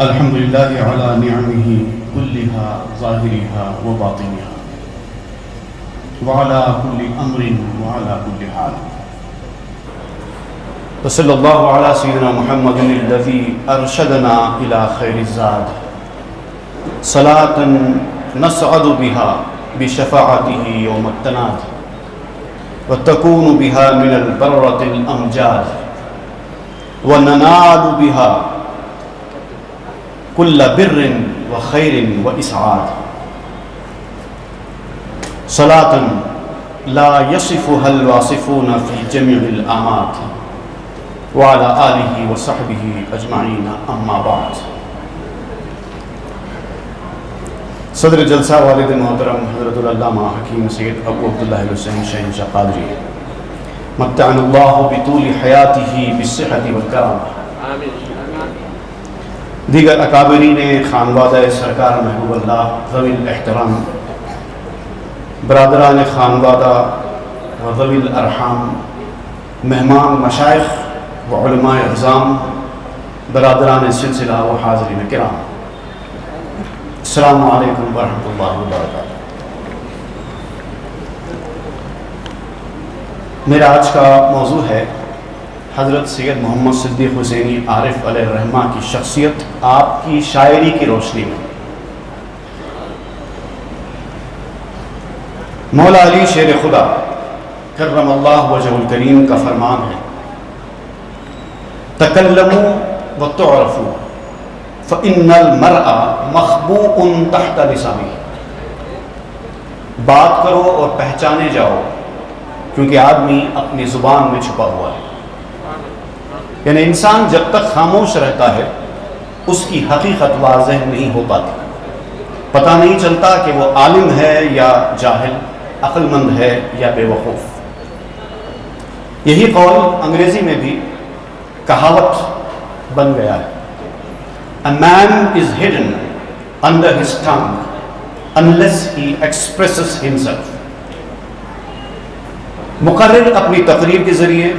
الحمد لله على نعمه كلها ظاهرها وباطنها وعلى كل أمر وعلى كل حال. وصلى الله على سيدنا محمد الذي أرشدنا إلى خير الزاد صلاة نسعد بها بشفاعته يوم التناد وتكون بها من البرة الأمجاد وننال بها كل بر وخير وإسعاد. صلاة لا يصفها الواصفون في جميع الآمات وعلى آلہ وصحبہ اجمعین اما بعد. صدر جلسہ والد محترم حضرت العلامہ حکیم سید ابو عبداللہ الحسین شہنشاہ قادری متعنا اللہ بطول حیاتہ بالصحۃ والکرم. دیگر اکابرین خانوادہ سرکار محبوب اللہ ذوی الاحترام، برادران خانوادہ و ذوی الارحام، مہمان مشائخ و علماء اعظام، برادران سلسلہ و حاضرین کرام، السلام علیکم ورحمۃ اللہ وبرکاتہ. میرا آج کا موضوع ہے حضرت سید محمد صدیق حسینی عارف علیہ الرحمہ کی شخصیت آپ کی شاعری کی روشنی میں. مولا علی شیر خدا کرم اللہ وجہ الکریم کا فرمان ہے، تکلموا وتعرفوا فإن المرء مخبوء تحت لسانه. بات کرو اور پہچانے جاؤ کیونکہ آدمی اپنی زبان میں چھپا ہوا ہے. یعنی انسان جب تک خاموش رہتا ہے اس کی حقیقت واضح نہیں ہو پاتی، پتہ نہیں چلتا کہ وہ عالم ہے یا جاہل، عقل مند ہے یا بے وقوف. یہی قول انگریزی میں بھی کہاوت بن گیا ہے، A man is hidden under his tongue unless he expresses himself. مقرر اپنی تقریر کے ذریعے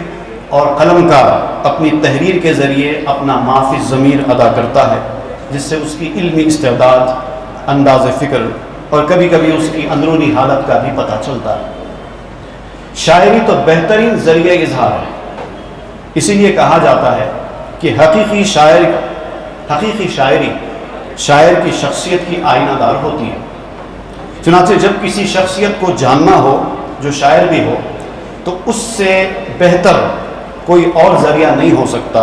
اور قلم کار اپنی تحریر کے ذریعے اپنا ما فی الضمیر ادا کرتا ہے، جس سے اس کی علمی استعداد، انداز فکر اور کبھی کبھی اس کی اندرونی حالت کا بھی پتہ چلتا ہے. شاعری تو بہترین ذریعہ اظہار ہے، اسی لیے کہا جاتا ہے کہ حقیقی شاعری شاعر کی شخصیت کی آئینہ دار ہوتی ہے. چنانچہ جب کسی شخصیت کو جاننا ہو جو شاعر بھی ہو تو اس سے بہتر کوئی اور ذریعہ نہیں ہو سکتا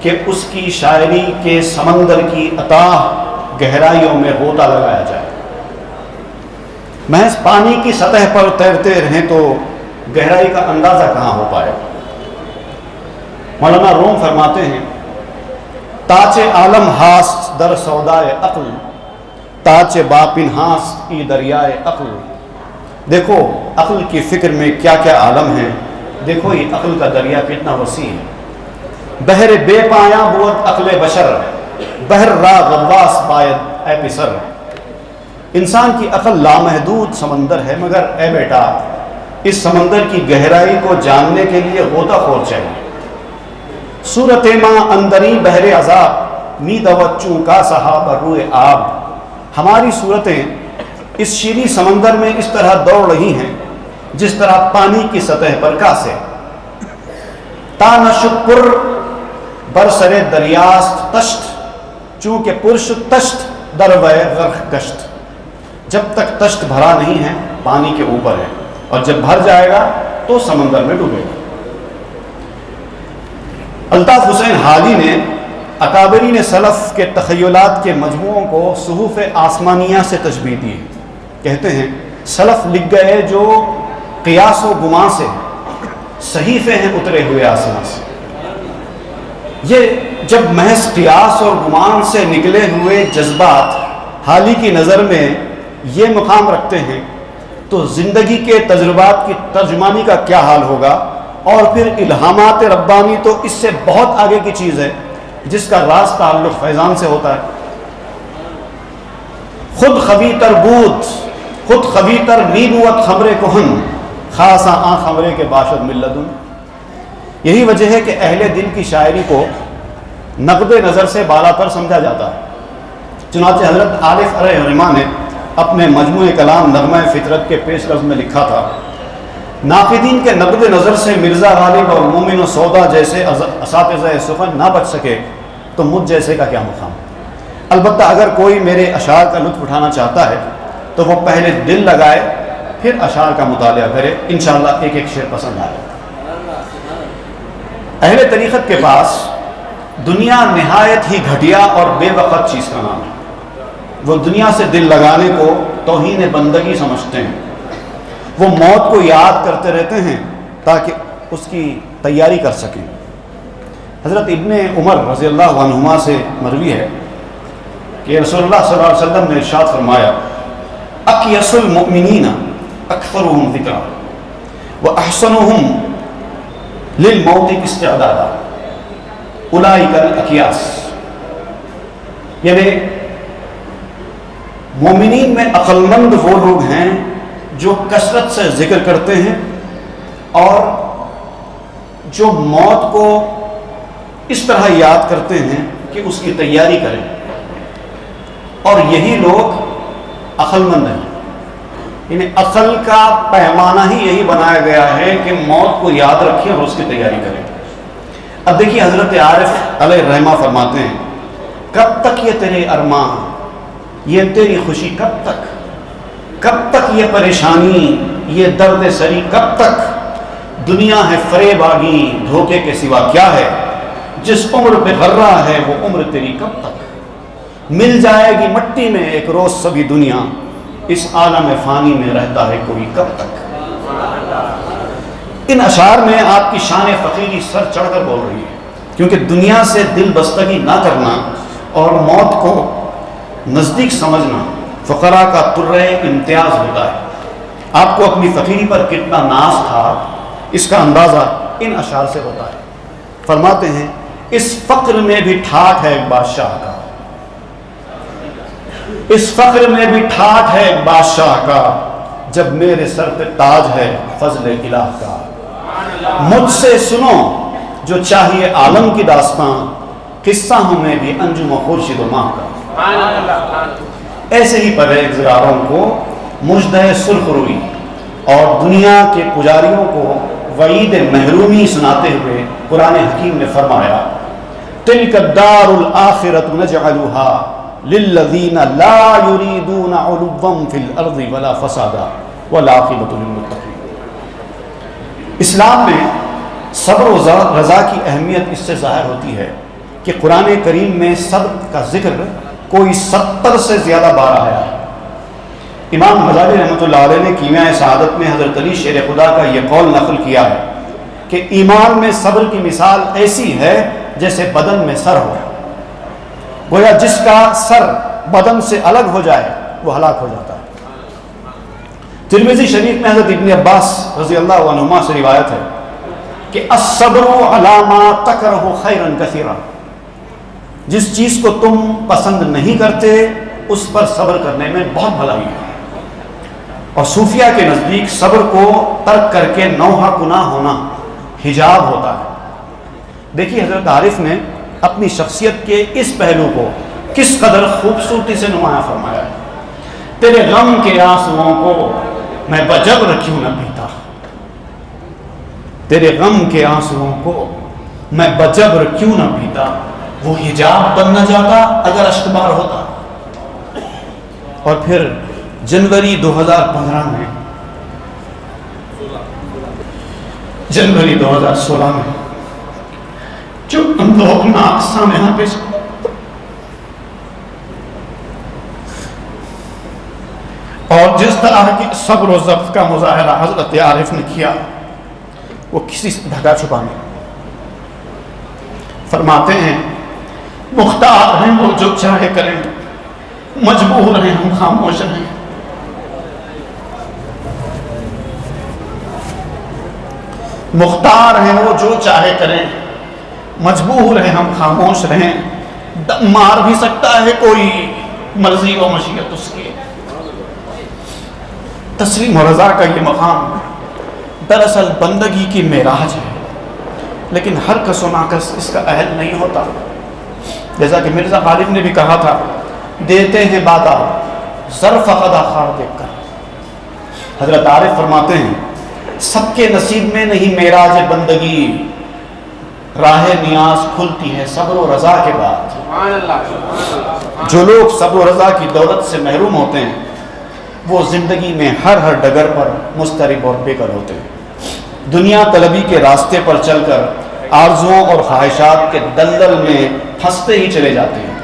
کہ اس کی شاعری کے سمندر کی اتاہ گہرائیوں میں غوطہ لگایا جائے. محض پانی کی سطح پر تیرتے رہیں تو گہرائی کا اندازہ کہاں ہو پائے. مولانا روم فرماتے ہیں، تاچ عالم ہاست در سودائے عقل، تاچ باپن ہاست ای دریائے عقل. دیکھو عقل کی فکر میں کیا کیا عالم ہے، دیکھو یہ عقل کا دریا کتنا وسیع ہے. بحر بے پایاں بود عقل بشر، بحر را غواص باید اے پسر. انسان کی عقل لامحدود سمندر ہے، مگر اے بیٹا اس سمندر کی گہرائی کو جاننے کے لیے غوطہ خور چاہیے. صورت ماں اندری بحر عذاب می دوت چوں کا صحاب روئے آب. ہماری صورتیں اس شیریں سمندر میں اس طرح دوڑ رہی ہیں جس طرح پانی کی سطح پر کاسے. تا نشد پر برسر دریاست تشت چونکہ پرش تشت دروے غرق گشت. جب تک تشت بھرا نہیں ہے پانی کے اوپر ہے، اور جب بھر جائے گا تو سمندر میں ڈوبے گا. الطاف حسین حالی نے اکابرین سلف کے تخیلات کے مجموعوں کو صحف آسمانیہ سے تشبیہ دی. کہتے ہیں سلف لکھ گئے جو قیاس و گمان سے صحیفے ہیں اترے ہوئے آسمان سے. یہ جب محض قیاس اور گمان سے نکلے ہوئے جذبات حالی کی نظر میں یہ مقام رکھتے ہیں تو زندگی کے تجربات کی ترجمانی کا کیا حال ہوگا. اور پھر الہامات ربانی تو اس سے بہت آگے کی چیز ہے، جس کا راز تعلق فیضان سے ہوتا ہے. خود خوی تر بود خود خوی تر می بوت خمرے کہن خاصا آن خمرے کے باشد ملدن. یہی وجہ ہے کہ اہل دل کی شاعری کو نقد نظر سے بالا تر سمجھا جاتا ہے. چنانچہ حضرت عارف علیہ الرحمٰ نے اپنے مجموعہ کلام نغمہ فطرت کے پیش لفظ میں لکھا تھا، ناقدین کے نقد نظر سے مرزا غالب اور مومن و سودا جیسے اساتذہ سخن نہ بچ سکے تو مجھ جیسے کا کیا مقام؟ البتہ اگر کوئی میرے اشعار کا لطف اٹھانا چاہتا ہے تو وہ پہلے دل لگائے پھر اشعار کا مطالعہ کرے، انشاءاللہ ایک ایک شعر پسند آئے۔ اہل طریقت کے پاس دنیا نہایت ہی گھٹیا اور بے وقت چیز کا نام ہے۔ وہ دنیا سے دل لگانے کو توہین بندگی سمجھتے ہیں، وہ موت کو یاد کرتے رہتے ہیں تاکہ اس کی تیاری کر سکیں۔ حضرت ابن عمر رضی اللہ عنہما سے مروی ہے کہ رسول اللہ صلی اللہ علیہ وسلم نے ارشاد فرمایا، اکیس المؤمنین اکثرهم ذکرا واحسنهم للموت استعدادا اولئک الاکیاس، یعنی مومنین میں عقل مند وہ لوگ ہیں جو کثرت سے ذکر کرتے ہیں اور جو موت کو اس طرح یاد کرتے ہیں کہ اس کی تیاری کریں، اور یہی لوگ عقل مند ہیں۔ یعنی عقل کا پیمانہ ہی یہی بنایا گیا ہے کہ موت کو یاد رکھیں اور اس کی تیاری کریں۔ اب دیکھیے حضرت عارف علیہ الرحمہ فرماتے ہیں، کب تک یہ تیرے ارماں، یہ تیری خوشی کب تک یہ پریشانی، یہ درد سری کب تک؟ دنیا ہے فریب آگی، دھوکے کے سوا کیا ہے؟ جس عمر پہ غرہ ہے وہ عمر تیری کب تک؟ مل جائے گی مٹی میں ایک روز سبھی دنیا، اس عالم فانی میں رہتا ہے کوئی کب تک؟ ان اشعار میں آپ کی شان فقیری سر چڑھ کر بول رہی ہے، کیونکہ دنیا سے دل بستگی نہ کرنا اور موت کو نزدیک سمجھنا فقراء کا طرۂ امتیاز ہوتا ہے۔ آپ کو اپنی فقیری پر کتنا ناز تھا اس کا اندازہ ان اشعار سے ہوتا ہے۔ فرماتے ہیں، اس فقر میں بھی ٹھاٹھ ہے ایک بادشاہ کا، اس فقر میں بھی ٹھاٹھ ہے ایک بادشاہ کا، جب میرے سر پہ تاج ہے فضل الہ کا۔ مجھ سے سنو جو چاہیے عالم کی داستان، قصہ ہمیں بھی انجم و خورشید و ماہ کا۔ ایسے ہی پرہیزگاروں کو مژدہ سرخ روئی اور دنیا کے پجاریوں کو وعید محرومی سناتے ہوئے قرآن حکیم نے فرمایا، تلک الدار الآخرۃ نجعلها للذین لا یریدون علوا فی الارض ولا فسادا والعاقبۃ للمتقین۔ اسلام میں صبر و رضا کی اہمیت اس سے ظاہر ہوتی ہے کہ قرآن کریم میں صبر کا ذکر کوئی 70 سے زیادہ بار آیا ہے۔ امام غزالی رحمۃ اللہ علیہ نے کیمیائے سعادت میں حضرت علی شیر خدا کا یہ قول نقل کیا ہے کہ ایمان میں صبر کی مثال ایسی ہے جیسے بدن میں سر ہو، گویا جس کا سر بدن سے الگ ہو جائے وہ ہلاک ہو جاتا ہے۔ ترمذی شریف میں حضرت ابن عباس رضی اللہ عنہما سے روایت ہے کہ الصبر علی ما تکرہ خیرا کثیرا، جس چیز کو تم پسند نہیں کرتے اس پر صبر کرنے میں بہت بھلائی ہے۔ اور صوفیہ کے نزدیک صبر کو ترک کر کے نوحہ گناہ ہونا حجاب ہوتا ہے۔ دیکھیے حضرت عارف نے اپنی شخصیت کے اس پہلو کو کس قدر خوبصورتی سے نمایاں فرمایا ہے۔ تیرے غم کے آنسوؤں کو میں بجبر کیوں نہ پیتا، تیرے غم کے آنسوؤں کو میں بجبر کیوں نہ پیتا، وہ حجاب بن نہ جاتا اگر اشک بار ہوتا۔ اور پھر جنوری 2015 میں، جنوری 2016 میں جو اندوہناک سامنے پیش، اور جس طرح کی صبر و ضبط کا مظاہرہ حضرت عارف نے کیا وہ کسی سے ڈھکا چھپا نہیں۔ فرماتے ہیں، مختار ہیں وہ جو چاہے کریں، مجبور ہیں ہم خاموش رہیں۔ مختار ہیں وہ جو چاہے کریں، مجبور ہیں ہم خاموش رہیں۔ دم مار بھی سکتا ہے کوئی، مرضی و مشیت اس کی۔ تسلیم و رضا کا یہ مقام دراصل بندگی کی معراج ہے، لیکن ہر کس و ناکس اس کا اہل نہیں ہوتا۔ جیسا کہ مرزا غالب نے بھی کہا تھا، دیتے ہیں بادہ ظرف قدا خار دیکھ کر۔ حضرت عارف فرماتے ہیں سب کے نصیب میں نہیں معراج بندگی، راہ نیاز کھلتی ہے صبر و رضا کے بعد۔ جو لوگ صبر و رضا کی دولت سے محروم ہوتے ہیں وہ زندگی میں ہر ڈگر پر مضطرب اور بے قرار ہوتے ہیں۔ دنیا طلبی کے راستے پر چل کر آرزوؤں اور خواہشات کے دلدل میں پھنستے ہی چلے جاتے ہیں،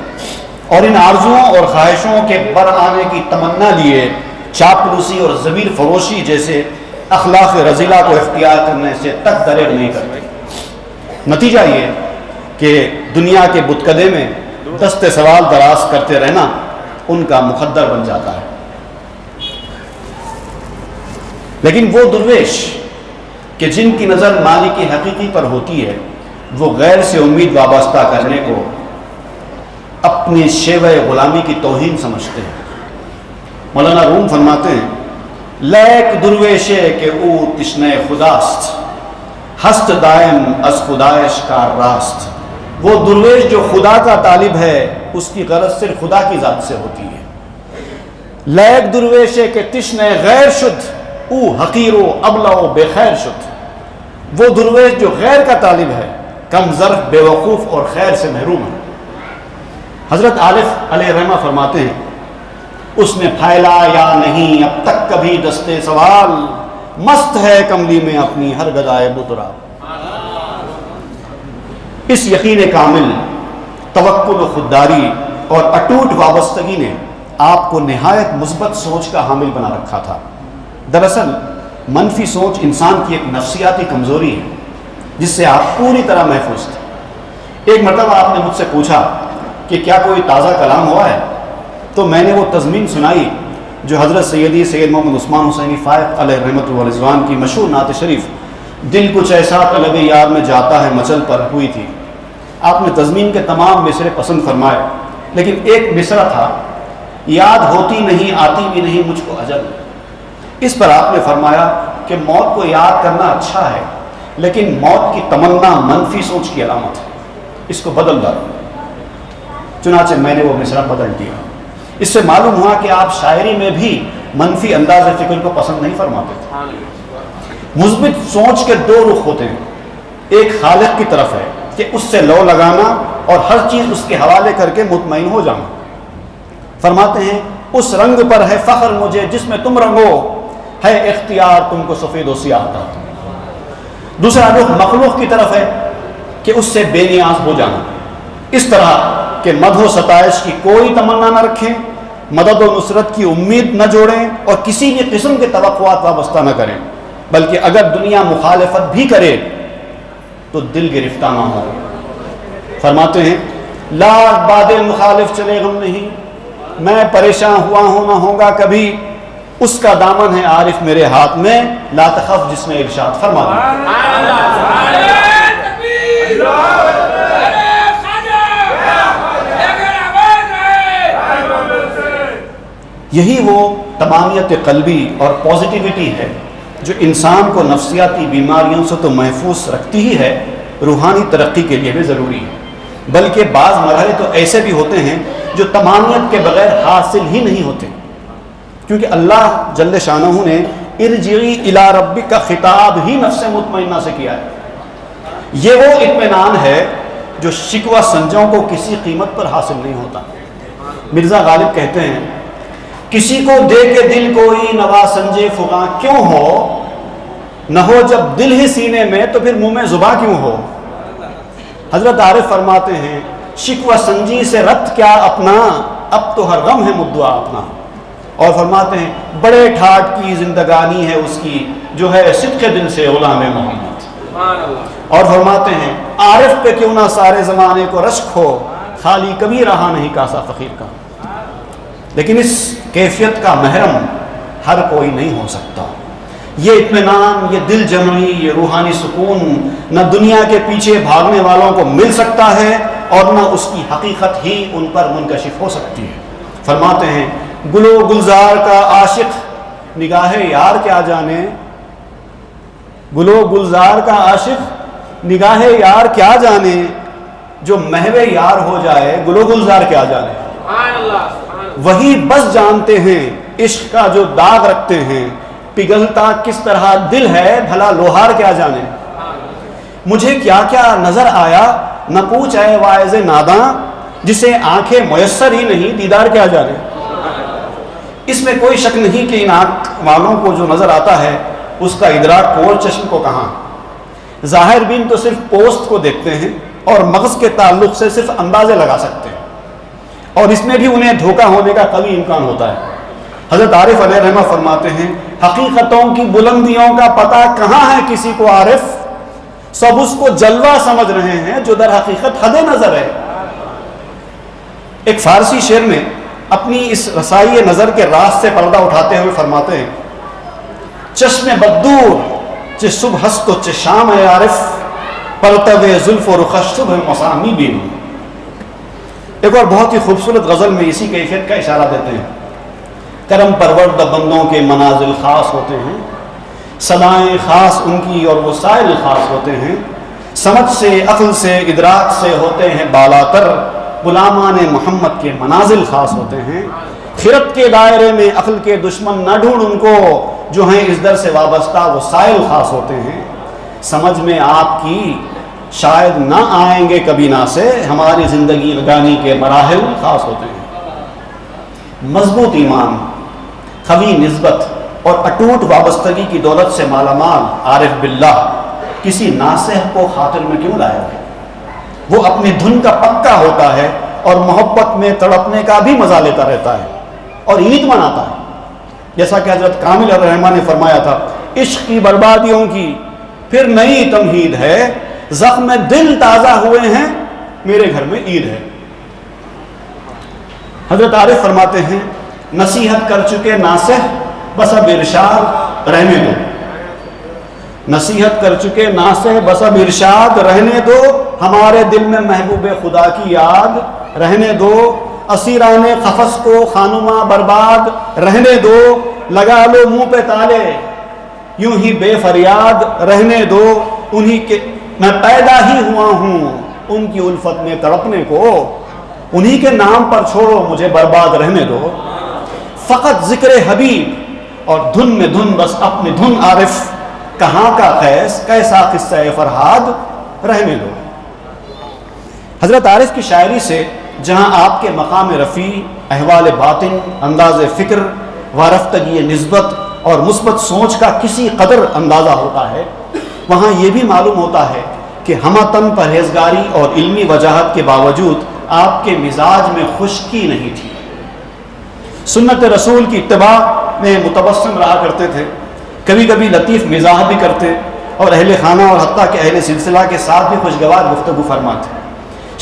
اور ان آرزوؤں اور خواہشوں کے بر آنے کی تمنا لیے چاپلوسی اور ضمیر فروشی جیسے اخلاق رذیلہ کو اختیار کرنے سے تک دریغ نہیں کرتے۔ نتیجہ یہ کہ دنیا کے بتکدے میں دست سوال دراز کرتے رہنا ان کا مخدر بن جاتا ہے۔ لیکن وہ درویش کہ جن کی نظر مالک حقیقی پر ہوتی ہے وہ غیر سے امید وابستہ کرنے کو اپنی شیوہ غلامی کی توہین سمجھتے ہیں۔ مولانا روم فرماتے ہیں لیک درویشے کہ او تشنہ خداست، ہست دائم از خدایش کار راست۔ وہ درویش جو خدا کا طالب ہے اس کی غرض صرف خدا کی ذات سے ہوتی ہے۔ لیک درویشے کہ تشنہ غیر شد او حقیر و ابلع و بے خیر شد۔ وہ درویش جو غیر کا طالب ہے کم ظرف بے وقوف اور خیر سے محروم ہے۔ حضرت عارف علیہ الرحمہ فرماتے ہیں اس نے پھیلا یا نہیں اب تک کبھی دستے سوال، مست ہے کملی میں اپنی ہر گدائے بترا۔ اس یقین کامل، توکل و خودداری اور اٹوٹ وابستگی نے آپ کو نہایت مثبت سوچ کا حامل بنا رکھا تھا۔ دراصل منفی سوچ انسان کی ایک نفسیاتی کمزوری ہے جس سے آپ پوری طرح محفوظ تھے۔ ایک مرتبہ آپ نے مجھ سے پوچھا کہ کیا کوئی تازہ کلام ہوا ہے، تو میں نے وہ تضمین سنائی جو حضرت سیدی سید محمد عثمان حسینی فائق علیہ رحمۃ اللہ رضوان کی مشہور نعت شریف دل کچھ ایسا طلب یار میں جاتا ہے مچل پر ہوئی تھی۔ آپ نے تضمین کے تمام مصرے پسند فرمائے، لیکن ایک مصرع تھا یاد ہوتی نہیں آتی بھی نہیں مجھ کو اجل۔ اس پر آپ نے فرمایا کہ موت کو یاد کرنا اچھا ہے لیکن موت کی تمنا منفی سوچ کی علامت ہے، اس کو بدل ڈالو۔ چنانچہ میں نے وہ مصرع بدل دیا۔ اس سے معلوم ہوا کہ آپ شاعری میں بھی منفی انداز فکر کو پسند نہیں فرماتے تھے۔ مثبت سوچ کے دو رخ ہوتے ہیں، ایک خالق کی طرف ہے کہ اس سے لو لگانا اور ہر چیز اس کے حوالے کر کے مطمئن ہو جانا۔ فرماتے ہیں اس رنگ پر ہے فخر مجھے جس میں تم رنگو، ہے اختیار تم کو سفید و سیاہ تھا۔ دوسرا رخ مخلوق کی طرف ہے کہ اس سے بے نیاز ہو جانا، اس طرح کہ مدح و ستائش کی کوئی تمنا نہ رکھیں، مدد و نصرت کی امید نہ جوڑیں اور کسی بھی قسم کے توقعات وابستہ نہ کریں، بلکہ اگر دنیا مخالفت بھی کرے تو دل گرفتہ نہ ہو۔ فرماتے ہیں لاکھ بادل مخالف چلے غم نہیں، میں پریشان ہوا ہوں نہ ہوگا کبھی، اس کا دامن ہے عارف میرے ہاتھ میں، لا تخف جس نے ارشاد فرما دیا۔ یہی وہ تمامیت قلبی اور پازیٹیوٹی ہے جو انسان کو نفسیاتی بیماریوں سے تو محفوظ رکھتی ہی ہے، روحانی ترقی کے لیے بھی ضروری ہے۔ بلکہ بعض مرحلے تو ایسے بھی ہوتے ہیں جو تمامیت کے بغیر حاصل ہی نہیں ہوتے، کیونکہ اللہ جل شانہ نے ارجعی الی ربک کا خطاب ہی نفس مطمئنہ سے کیا ہے۔ یہ وہ اطمینان ہے جو شکوہ سنجوں کو کسی قیمت پر حاصل نہیں ہوتا۔ مرزا غالب کہتے ہیں کسی کو دے کے دل کوئی نوا سنجے فغاں کیوں ہو، نہ ہو جب دل ہی سینے میں تو پھر منہ میں زباں کیوں ہو۔ حضرت عارف فرماتے ہیں شکوہ سنجی سے رت کیا اپنا، اب تو ہر غم ہے مدعا اپنا۔ اور فرماتے ہیں بڑے ٹھاٹ کی زندگانی ہے اس کی جو ہے صدق دل سے غلام محمد۔ اور فرماتے ہیں عارف پہ کیوں نہ سارے زمانے کو رشک ہو، خالی کبھی رہا نہیں کاسا فقیر کا۔ لیکن اس کیفیت کا محرم ہر کوئی نہیں ہو سکتا۔ یہ اطمینان، یہ دل جمعی، یہ روحانی سکون نہ دنیا کے پیچھے بھاگنے والوں کو مل سکتا ہے اور نہ اس کی حقیقت ہی ان پر منکشف ہو سکتی ہے۔ فرماتے ہیں گلو گلزار کا عاشق نگاہ یار کیا جانے، گلو گلزار کا عاشق نگاہ یار کیا جانے، جو محو یار ہو جائے گلو گلزار کیا جانے۔ وہی بس جانتے ہیں عشق کا جو داغ رکھتے ہیں، پگھلتا کس طرح دل ہے بھلا لوہار کیا جانے۔ مجھے کیا کیا نظر آیا نہ پوچھ اے واعظ ناداں، جسے آنکھیں میسر ہی نہیں دیدار کیا جانے۔ اس میں کوئی شک نہیں کہ ان آنکھ والوں کو جو نظر آتا ہے اس کا ادراک کور چشم کو کہاں۔ ظاہر بین تو صرف پوسٹ کو دیکھتے ہیں اور مغز کے تعلق سے صرف اندازے لگا سکتے ہیں، اور اس میں بھی انہیں دھوکہ ہونے کا قوی امکان ہوتا ہے۔ حضرت عارف علیہ رحمہ فرماتے ہیں حقیقتوں کی بلندیوں کا پتہ کہاں ہے کسی کو عارف، سب اس کو جلوہ سمجھ رہے ہیں جو در حقیقت حد نظر ہے۔ ایک فارسی شعر میں اپنی اس رسائی نظر کے راز سے پردہ اٹھاتے ہوئے فرماتے ہیں چشم بدور چہ صبح است و چہ شام ہے عارف، پرتو زلف و رخش صبح مسامی بین۔ ایک اور بہت ہی خوبصورت غزل میں اسی کیفیت کا اشارہ دیتے ہیں کرم پرورد بندوں کے منازل خاص ہوتے ہیں، صدائیں خاص ان کی اور وسائل خاص ہوتے ہیں، سمجھ سے عقل سے ادراک سے ہوتے ہیں بالاتر، غلامان محمد کے منازل خاص ہوتے ہیں۔ خرد کے دائرے میں عقل کے دشمن نہ ڈھونڈ ان کو، جو ہیں اس در سے وابستہ وسائل خاص ہوتے ہیں۔ سمجھ میں آپ کی شاید نہ آئیں گے کبھی نہ سے، ہماری زندگی گانی کے مراحل خاص ہوتے ہیں۔ مضبوط ایمان، قوی نسبت اور اٹوٹ وابستگی کی دولت سے مالا مال عارف باللہ کسی ناصح کو خاطر میں کیوں لائے گا؟ وہ اپنی دھن کا پکا ہوتا ہے اور محبت میں تڑپنے کا بھی مزہ لیتا رہتا ہے اور عید مناتا ہے، جیسا کہ حضرت کامل الرحمٰ نے فرمایا تھا عشق کی بربادیوں کی پھر نئی تمہید ہے، زخم دل تازہ ہوئے ہیں میرے گھر میں عید ہے۔ حضرت عارف فرماتے ہیں نصیحت کر چکے ناصح بس اب ارشاد رہنے دو، نصیحت کر چکے ناصح بس اب ارشاد رہنے دو، ہمارے دل میں محبوب خدا کی یاد رہنے دو، اسیران قفس کو خانما برباد رہنے دو، لگا لو منہ پہ تالے یوں ہی بے فریاد رہنے دو، انہی کے میں پیدا ہی ہوا ہوں ان کی الفت میں تڑپنے کو، انہی کے نام پر چھوڑو مجھے برباد رہنے دو، فقط ذکر حبیب اور دھن میں دھن بس اپنی دھن عارف، کہاں کا قیس کیسا قصہ فرہاد رہنے دو۔ حضرت عارف کی شاعری سے جہاں آپ کے مقام رفیع، احوال باطن، انداز فکر، وارفتگی نسبت اور مثبت سوچ کا کسی قدر اندازہ ہوتا ہے، وہاں یہ بھی معلوم ہوتا ہے کہ ہمتن پرہیزگاری اور علمی وجاہت کے باوجود آپ کے مزاج میں خشکی نہیں تھی، سنت رسول کی اتباع میں متبسم رہا کرتے تھے، کبھی کبھی لطیف مزاح بھی کرتے اور اہل خانہ اور حتیٰ کہ اہل سلسلہ کے ساتھ بھی خوشگوار گفتگو فرماتے۔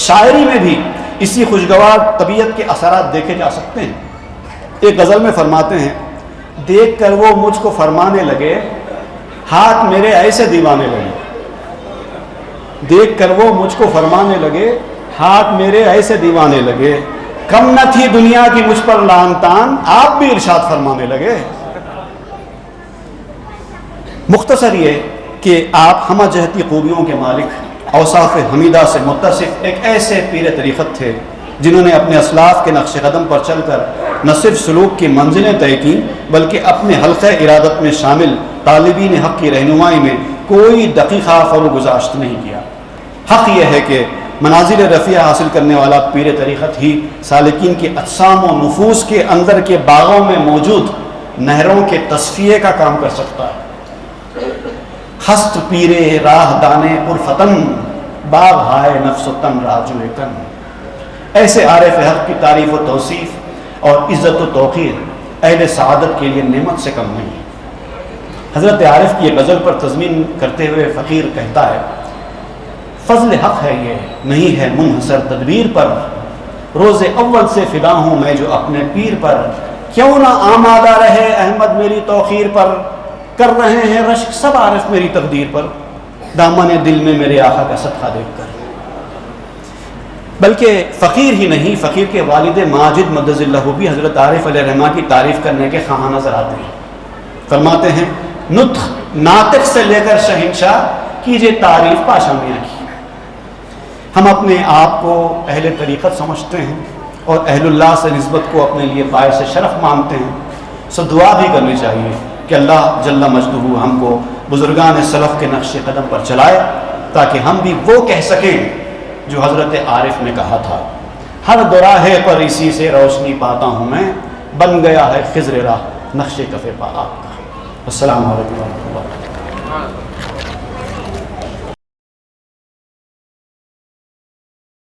شاعری میں بھی اسی خوشگوار طبیعت کے اثرات دیکھے جا سکتے ہیں۔ ایک غزل میں فرماتے ہیں دیکھ کر وہ مجھ کو فرمانے لگے ہاتھ میرے ایسے دیوانے لگے، دیکھ کر وہ مجھ کو فرمانے لگے ہاتھ میرے ایسے دیوانے لگے، کم نہ تھی دنیا کی مجھ پر لان تان، آپ بھی ارشاد فرمانے لگے۔ مختصر یہ کہ آپ ہمہ جہتی خوبیوں کے مالک، اوصاف حمیدہ سے متصف ایک ایسے پیر طریقت تھے جنہوں نے اپنے اسلاف کے نقش قدم پر چل کر نہ صرف سلوک کی منزلیں طے کی بلکہ اپنے حلقہ ارادت میں شامل طالبین حق کی رہنمائی میں کوئی دقیقہ فروغ گزاشت نہیں کیا۔ حق یہ ہے کہ منازل رفیع حاصل کرنے والا پیر طریقت ہی سالکین کے اجسام و نفوس کے اندر کے باغوں میں موجود نہروں کے تصفیے کا کام کر سکتا ہے۔ ہست پیرے راہ دانے پرفتن، باغ ہائے نفس و تن راجو کن۔ ایسے عارف حق کی تعریف و توصیف اور عزت و توقیر اہل سعادت کے لیے نعمت سے کم نہیں۔ حضرت عارف کی یہ غزل پر تضمین کرتے ہوئے فقیر کہتا ہے فضل حق ہے یہ نہیں ہے منحصر تدبیر پر، روز اول سے فدا ہوں میں جو اپنے پیر پر، کیوں نہ آمادہ رہے احمد میری توقیر پر، کر رہے ہیں رشک سب عارف میری تقدیر پر، دامن دل میں میرے آقا کا صدقہ دیکھ کر۔ بلکہ فقیر ہی نہیں، فقیر کے والد ماجد مدظ اللہ بھی حضرت عارف علیہ رحمہ کی تعریف کرنے کے خواہاں نظر آتے ہیں۔ فرماتے ہیں نطق ناطق سے لے کر شہنشاہ کیجئے تعریف پاشا میاں کی۔ ہم اپنے آپ کو اہل طریقت سمجھتے ہیں اور اہل اللہ سے نسبت کو اپنے لیے باعث شرف مانتے ہیں، سو دعا بھی کرنی چاہیے کہ اللہ جل مجدہ ہم کو بزرگان سلف کے نقش قدم پر چلائے، تاکہ ہم بھی وہ کہہ سکیں جو حضرت عارف نے کہا تھا، ہر دوراہے پر اسی سے روشنی پاتا ہوں میں، بن گیا ہے خضر راہ نقش کف پا آپ کا۔ السلام علیکم ورحمۃ اللہ۔